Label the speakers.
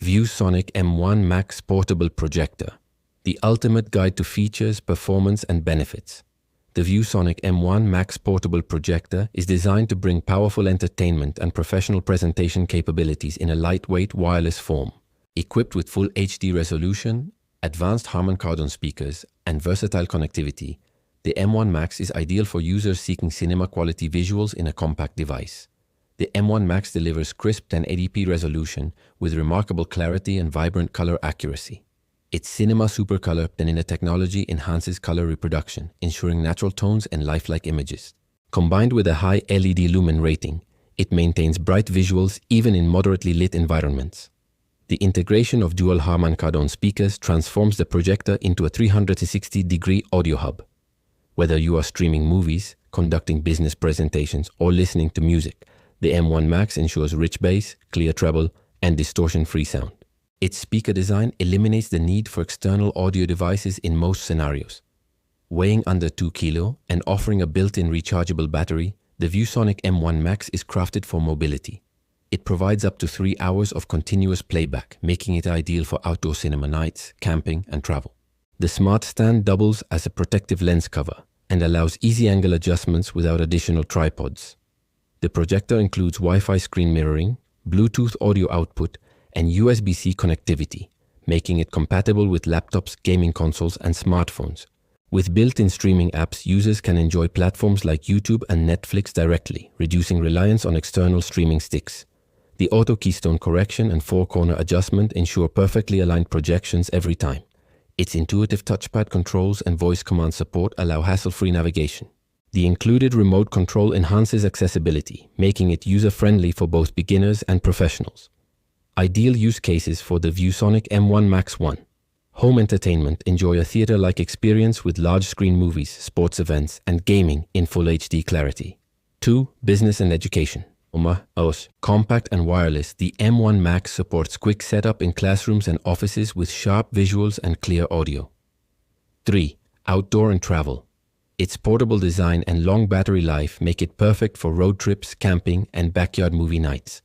Speaker 1: ViewSonic M1 Max Portable Projector, the ultimate guide to features, performance, and benefits. The ViewSonic M1 Max Portable Projector is designed to bring powerful entertainment and professional presentation capabilities in a lightweight wireless form. Equipped with full HD resolution, advanced Harman Kardon speakers, and versatile connectivity, the M1 Max is ideal for users seeking cinema-quality visuals in a compact device. The M1 Max delivers crisp 1080p resolution with remarkable clarity and vibrant color accuracy. Its Cinema Super Color Penina technology enhances color reproduction, ensuring natural tones and lifelike images. Combined with a high LED lumen rating, it maintains bright visuals even in moderately lit environments. The integration of dual Harman Kardon speakers transforms the projector into a 360-degree audio hub. Whether you are streaming movies, conducting business presentations, or listening to music, the M1 Max ensures rich bass, clear treble, and distortion-free sound. Its speaker design eliminates the need for external audio devices in most scenarios. Weighing under 2 kg and offering a built-in rechargeable battery, the ViewSonic M1 Max is crafted for mobility. It provides up to 3 hours of continuous playback, making it ideal for outdoor cinema nights, camping, and travel. The smart stand doubles as a protective lens cover and allows easy angle adjustments without additional tripods. The projector includes Wi-Fi screen mirroring, Bluetooth audio output, and USB-C connectivity, making it compatible with laptops, gaming consoles, and smartphones. With built-in streaming apps, users can enjoy platforms like YouTube and Netflix directly, reducing reliance on external streaming sticks. The auto keystone correction and four-corner adjustment ensure perfectly aligned projections every time. Its intuitive touchpad controls and voice command support allow hassle-free navigation. The included remote control enhances accessibility, making it user-friendly for both beginners and professionals. Ideal use cases for the ViewSonic M1 Max 1. Home entertainment. Enjoy a theater-like experience with large-screen movies, sports events, and gaming in full HD clarity. 2. Business and education. Compact and wireless, the M1 Max supports quick setup in classrooms and offices with sharp visuals and clear audio. 3. Outdoor and travel. Its portable design and long battery life make it perfect for road trips, camping, and backyard movie nights.